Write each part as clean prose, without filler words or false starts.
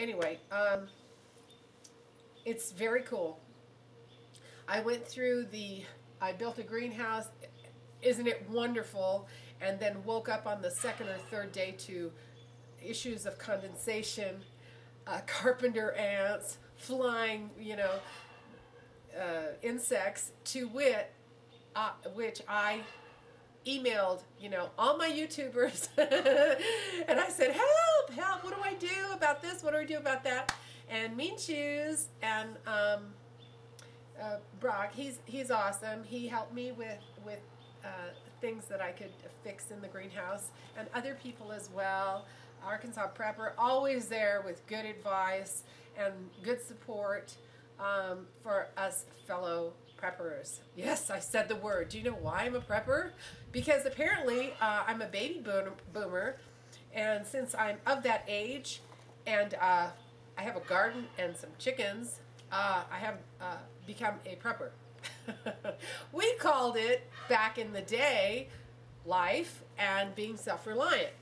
anyway, it's very cool. I built a greenhouse. Isn't it wonderful? And then woke up on the second or third day to issues of condensation, carpenter ants, flying, insects, to wit, which I emailed, all my YouTubers, and I said, help, what do I do about this? What do I do about that? And Mean Shoes and Brock, he's awesome. He helped me with things that I could fix in the greenhouse, and other people as well. Arkansas Prepper, always there with good advice and good support for us fellow preppers. Yes, I said the word. Do you know why I'm a prepper? Because apparently I'm a baby boomer, and since I'm of that age, and I have a garden and some chickens, I have become a prepper. We called it, back in the day, life and being self-reliant.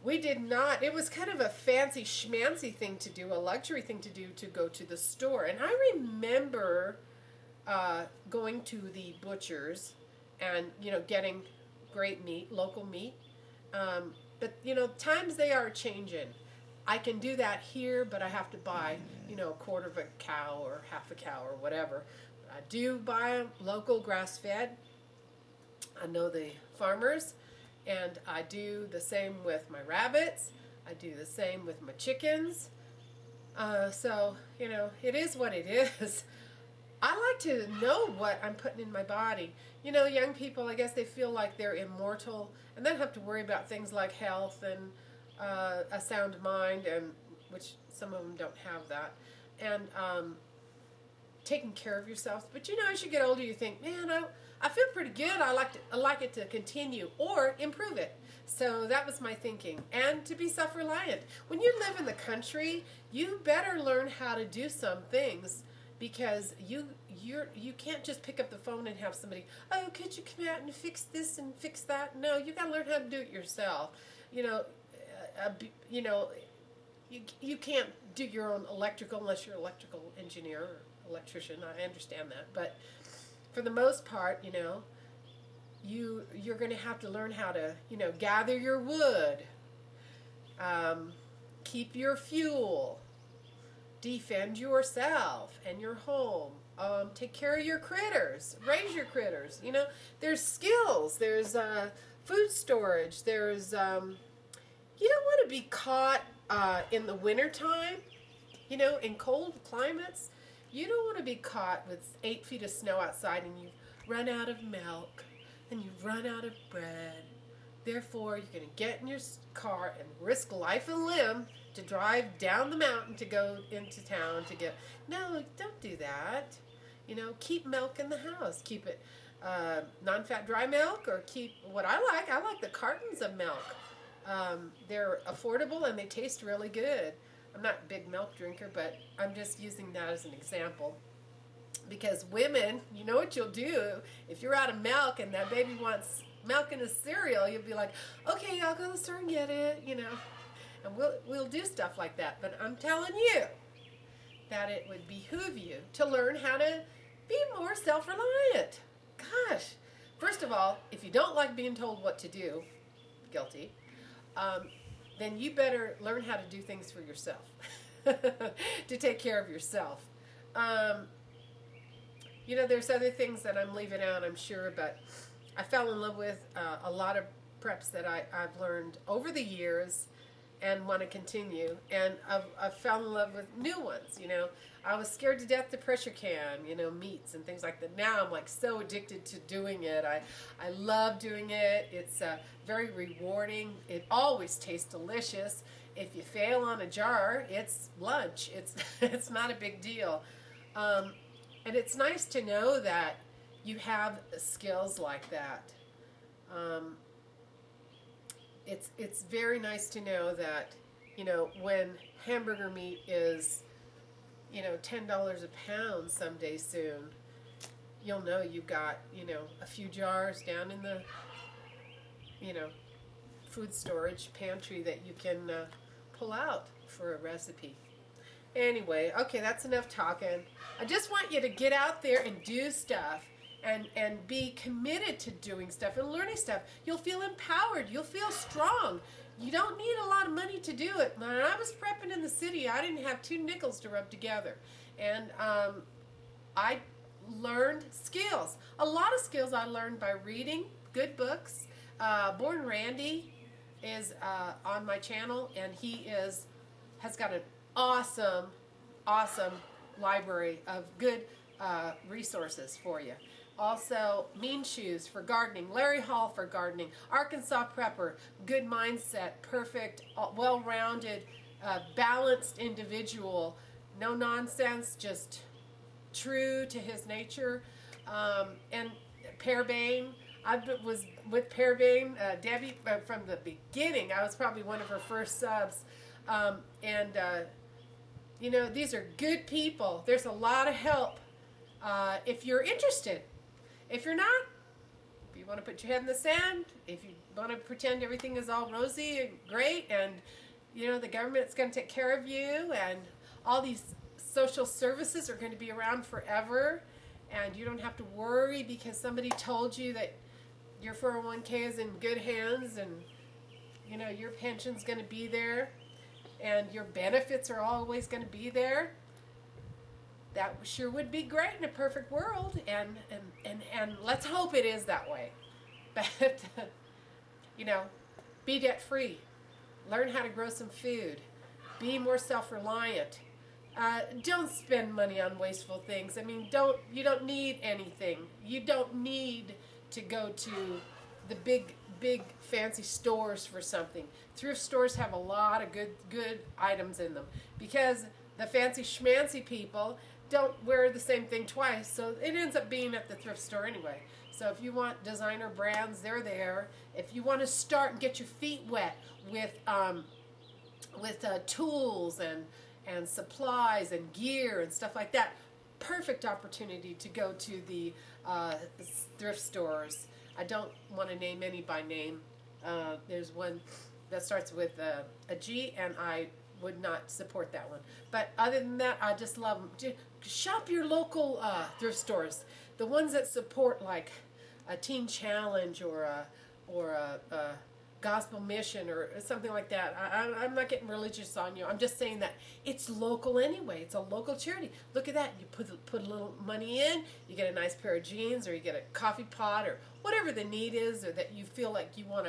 We did not, it was kind of a fancy schmancy thing to do, a luxury thing to do, to go to the store. And I remember going to the butcher's and, getting great meat, local meat. But, times they are changing. I can do that here, but I have to buy, a quarter of a cow or half a cow or whatever. I do buy local grass-fed. I know the farmers, and I do the same with my rabbits. I do the same with my chickens. So, it is what it is. I like to know what I'm putting in my body. Young people, I guess they feel like they're immortal and don't have to worry about things like health and a sound mind, and which some of them don't have that. And taking care of yourself. But as you get older, you think, man, I feel pretty good. I like it to continue or improve it. So that was my thinking. And to be self-reliant. When you live in the country, you better learn how to do some things, because you can't just pick up the phone and have somebody, oh, could you come out and fix this and fix that? No, you got to learn how to do it yourself. You can't do your own electrical unless you're an electrical engineer or electrician. I understand that, but for the most part, you're going to have to learn how to, gather your wood, keep your fuel, defend yourself and your home, take care of your critters, raise your critters. There's skills, there's food storage, there's you don't want to be caught in the wintertime, in cold climates. You don't want to be caught with 8 feet of snow outside and you've run out of milk and you've run out of bread. Therefore, you're going to get in your car and risk life and limb to drive down the mountain to go into town to get... No, don't do that. Keep milk in the house. Keep it non-fat dry milk, or keep what I like the cartons of milk. They're affordable and they taste really good. I'm not a big milk drinker, but I'm just using that as an example. Because women, you know what you'll do if you're out of milk and that baby wants milk in a cereal, you'll be like, okay, I'll go to the store and get it, and we'll do stuff like that. But I'm telling you that it would behoove you to learn how to be more self-reliant. Gosh, first of all, if you don't like being told what to do, guilty, then you better learn how to do things for yourself, to take care of yourself. There's other things that I'm leaving out, I'm sure, but I fell in love with a lot of preps that I've learned over the years and want to continue. And I've fell in love with new ones, I was scared to death to pressure can, meats and things like that. Now I'm like so addicted to doing it. I love doing it. It's very rewarding. It always tastes delicious. If you fail on a jar, it's lunch. It's not a big deal. And it's nice to know that you have skills like that. It's very nice to know that, when hamburger meat is, $10 a pound someday soon, you'll know you've got, a few jars down in the, food storage pantry that you can pull out for a recipe. Anyway, okay, that's enough talking. I just want you to get out there and do stuff and be committed to doing stuff and learning stuff. You'll feel empowered. You'll feel strong. You don't need a lot of money to do it. When I was prepping in the city, I didn't have 2 nickels to rub together. And I learned skills. A lot of skills I learned by reading good books. Born Randy is on my channel, and he has got an awesome library of good resources for you. Also, Mean Shoes for gardening, Larry Hall for gardening, Arkansas Prepper, good mindset, perfect, well-rounded, balanced individual, no nonsense, just true to his nature. And Pearbain, I was with Pearbain, Debbie, from the beginning. I was probably one of her first subs. You know, these are good people. There's a lot of help if you're interested. If you're not, if you want to put your head in the sand, if you want to pretend everything is all rosy and great, and you know the government's going to take care of you, and all these social services are going to be around forever, and you don't have to worry because somebody told you that your 401k is in good hands, and you know your pension's going to be there, and your benefits are always going to be there. That sure would be great in a perfect world, and let's hope it is that way. But you know, be debt free, learn how to grow some food, be more self-reliant. Don't spend money on wasteful things. I mean, you don't need anything. You don't need to go to the big fancy stores for something. Thrift stores have a lot of good items in them, because the fancy schmancy people don't wear the same thing twice, so it ends up being at the thrift store anyway. So if you want designer brands, they're there. If you want to start and get your feet wet with tools and supplies and gear and stuff like that, perfect opportunity to go to the thrift stores. I don't want to name any by name. There's one that starts with a G, and I would not support that one. But other than that, I just love them. Shop your local thrift stores, the ones that support like a Teen Challenge or a Gospel Mission or something like that. I'm not getting religious on you. I'm just saying that it's local anyway. It's a local charity. Look at that. You put a little money in, you get a nice pair of jeans, or you get a coffee pot, or whatever the need is, or that you feel like you want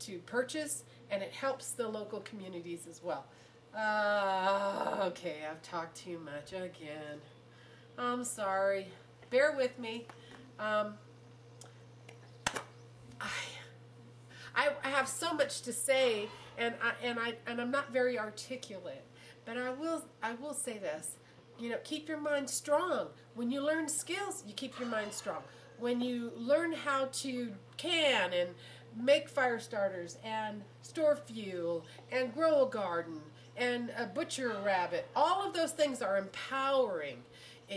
to purchase, and it helps the local communities as well. Okay, I've talked too much again. I'm sorry. Bear with me. I have so much to say, and I'm not very articulate, but I will say this. You know, keep your mind strong. When you learn skills, you keep your mind strong. When you learn how to can and make fire starters and store fuel and grow a garden and butcher a rabbit, all of those things are empowering.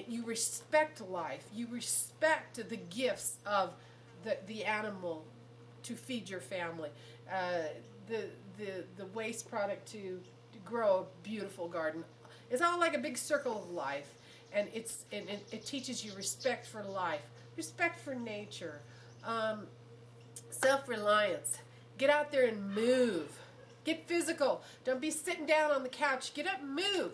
You respect life. You respect the gifts of the animal to feed your family, the waste product to grow a beautiful garden. It's all like a big circle of life, and it teaches you respect for life, respect for nature, self-reliance. Get out there and move. Get physical. Don't be sitting down on the couch. Get up and move.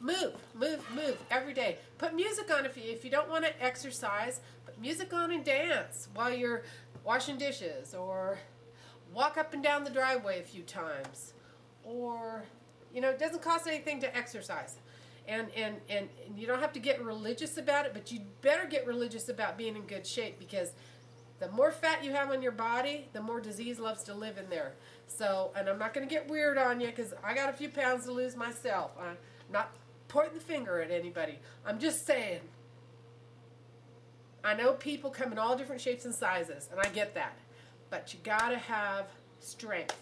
Move every day. Put music on if you don't want to exercise. Put music on and dance while you're washing dishes, or walk up and down the driveway a few times, or you know, it doesn't cost anything to exercise, and you don't have to get religious about it, but you better get religious about being in good shape, because the more fat you have on your body, the more disease loves to live in there. So, and I'm not going to get weird on you, because I got a few pounds to lose myself. I'm not pointing the finger at anybody. I'm just saying, I know people come in all different shapes and sizes, and I get that. But you got to have strength.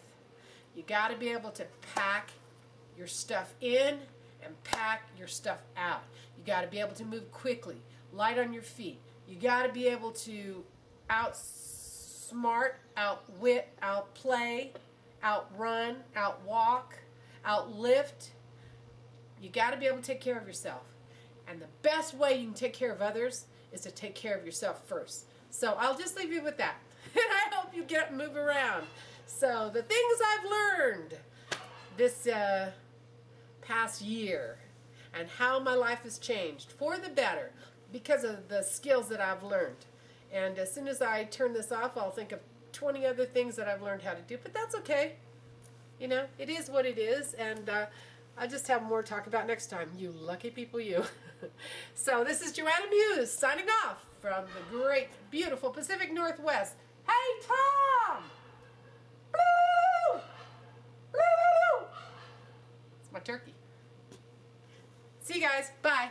You got to be able to pack your stuff in and pack your stuff out. You got to be able to move quickly, light on your feet. You got to be able to outsmart, outwit, outplay, outrun, outwalk, outlift. You got to be able to take care of yourself. And the best way you can take care of others is to take care of yourself first. So I'll just leave you with that. And I hope you get up and move around. So the things I've learned this past year and how my life has changed for the better because of the skills that I've learned. And as soon as I turn this off, I'll think of 20 other things that I've learned how to do. But that's okay. You know, it is what it is. And I'll just have more to talk about next time. You lucky people, you. So this is Joanna Muse signing off from the great, beautiful Pacific Northwest. Hey, Tom! Blue! Blue! It's my turkey. See you guys. Bye.